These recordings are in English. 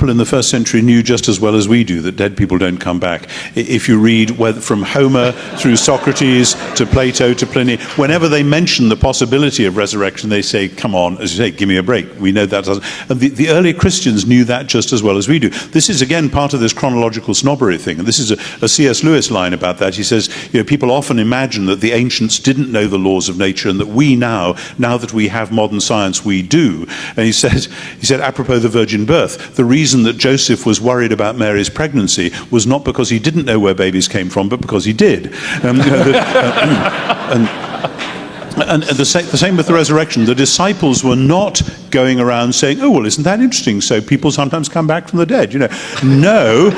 people in the first century knew just as well as we do that dead people don't come back. If you read from Homer through Socrates to Plato to Pliny, whenever they mention the possibility of resurrection, they say, come on, as you say, give me a break. We know that doesn't. And the early Christians knew that just as well as we do. This is, again, part of this chronological snobbery thing. And this is a C.S. Lewis line about that. He says, people often imagine that the ancients didn't know the laws of nature and that we now that we have modern science, we do. And he said, apropos the virgin birth, the reason that Joseph was worried about Mary's pregnancy was not because he didn't know where babies came from, but because he did. And the same with the resurrection. The disciples were not going around saying, oh, well, isn't that interesting? So people sometimes come back from the dead. No,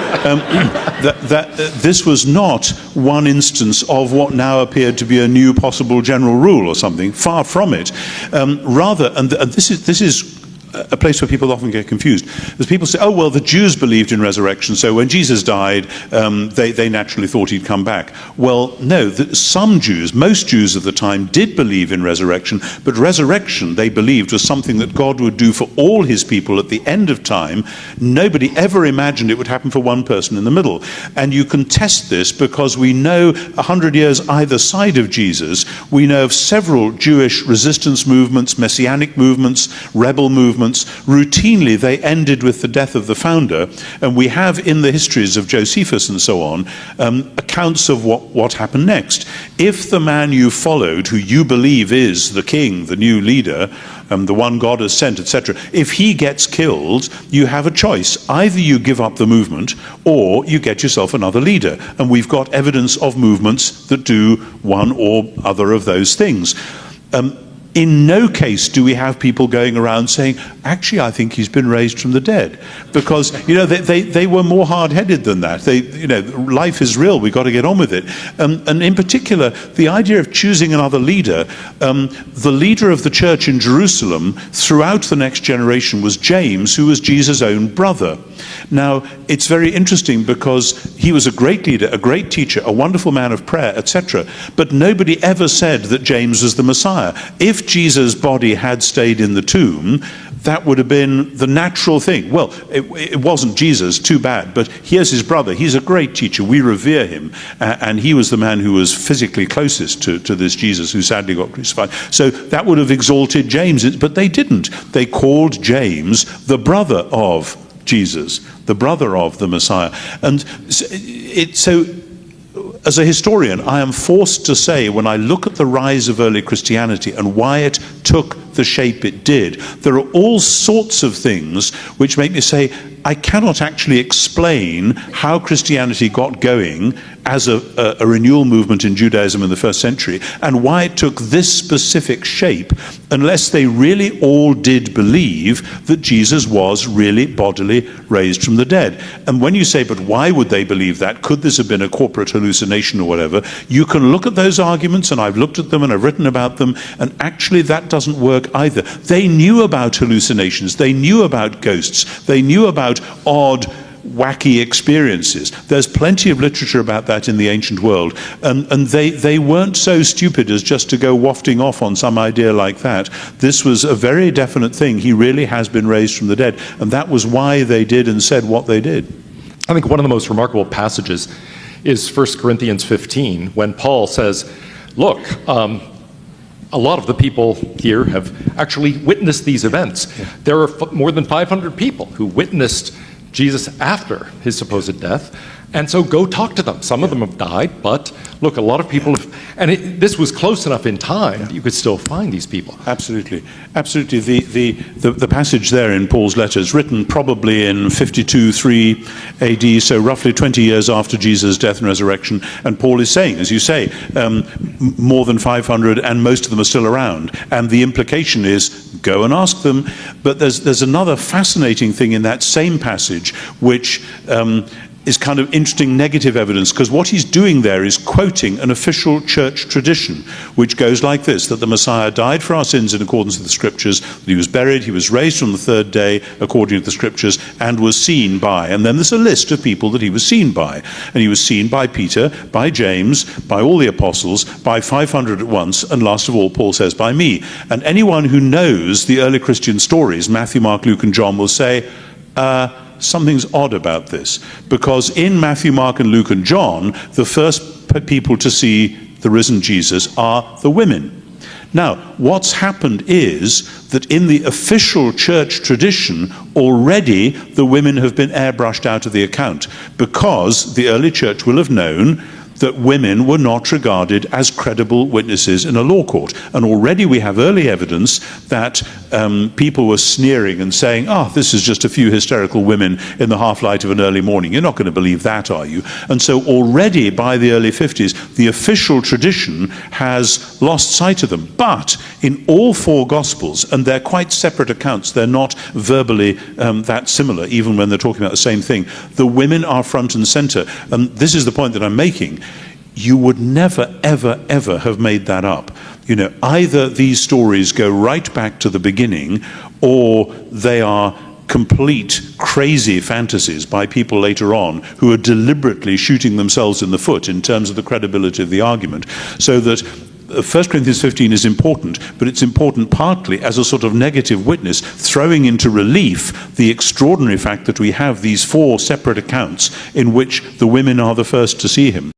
this was not one instance of what now appeared to be a new possible general rule or something. Far from it. Rather, and this is a place where people often get confused. As people say, oh, well, the Jews believed in resurrection, so when Jesus died, they naturally thought he'd come back. Well, no, some Jews, most Jews of the time, did believe in resurrection, but resurrection, they believed, was something that God would do for all his people at the end of time. Nobody ever imagined it would happen for one person in the middle. And you can test this because we know 100 years either side of Jesus, we know of several Jewish resistance movements, messianic movements, rebel movements. Routinely they ended with the death of the founder, and we have in the histories of Josephus and so on accounts of what happened next. If the man you followed, who you believe is the king, the new leader, the one God has sent, etc., if he gets killed, you have a choice. Either you give up the movement or you get yourself another leader. And we've got evidence of movements that do one or other of those things. In no case do we have people going around saying, actually, I think he's been raised from the dead. Because, they were more hard-headed than that. Life is real, we've got to get on with it. And in particular, the idea of choosing another leader, the leader of the church in Jerusalem throughout the next generation was James, who was Jesus' own brother. Now, it's very interesting because he was a great leader, a great teacher, a wonderful man of prayer, etc. But nobody ever said that James was the Messiah. If Jesus' body had stayed in the tomb, that would have been the natural thing. Well, it wasn't Jesus, too bad, but here's his brother. He's a great teacher. We revere him. And he was the man who was physically closest to this Jesus who sadly got crucified. So that would have exalted James, but they didn't. They called James the brother of Jesus, the brother of the Messiah. And so as a historian, I am forced to say, when I look at the rise of early Christianity and why it took the shape it did, there are all sorts of things which make me say, I cannot actually explain how Christianity got going as a renewal movement in Judaism in the first century, and why it took this specific shape, unless they really all did believe that Jesus was really bodily raised from the dead. And when you say, but why would they believe that? Could this have been a corporate hallucination or whatever? You can look at those arguments, and I've looked at them and I've written about them, and actually that doesn't work either. They knew about hallucinations, they knew about ghosts, they knew about odd, wacky experiences. There's plenty of literature about that in the ancient world, and they weren't so stupid as just to go wafting off on some idea like that. This was a very definite thing. He really has been raised from the dead, and that was why they did and said what they did. I think one of the most remarkable passages is 1 Corinthians 15, when Paul says, look, a lot of the people here have actually witnessed these events. Yeah. There are more than 500 people who witnessed Jesus after his supposed death, and so go talk to them. Some of them have died, but look, a lot of people have, and this was close enough in time that you could still find these people. Absolutely, absolutely. The passage there in Paul's letters, written probably in 52-3 AD, so roughly 20 years after Jesus' death and resurrection, and Paul is saying, as you say, more than 500, and most of them are still around. And the implication is, go and ask them. But there's another fascinating thing in that same passage, which is kind of interesting negative evidence, because what he's doing there is quoting an official church tradition, which goes like this, that the Messiah died for our sins in accordance with the scriptures, that he was buried, he was raised on the third day according to the scriptures, and was seen by. And then there's a list of people that he was seen by. And he was seen by Peter, by James, by all the apostles, by 500 at once, and last of all, Paul says, by me. And anyone who knows the early Christian stories, Matthew, Mark, Luke, and John, will say, something's odd about this, because in Matthew, Mark, and Luke, and John, the first people to see the risen Jesus are the women. Now, what's happened is that in the official church tradition, already the women have been airbrushed out of the account, because the early church will have known that women were not regarded as credible witnesses in a law court. And already we have early evidence that people were sneering and saying, this is just a few hysterical women in the half-light of an early morning. You're not going to believe that, are you? And so already by the early 50s, the official tradition has lost sight of them. But in all four Gospels, and they're quite separate accounts, they're not verbally that similar, even when they're talking about the same thing, the women are front and center. And this is the point that I'm making. You would never, ever, ever have made that up. Either these stories go right back to the beginning, or they are complete crazy fantasies by people later on who are deliberately shooting themselves in the foot in terms of the credibility of the argument. So that 1 Corinthians 15 is important, but it's important partly as a sort of negative witness, throwing into relief the extraordinary fact that we have these four separate accounts in which the women are the first to see him.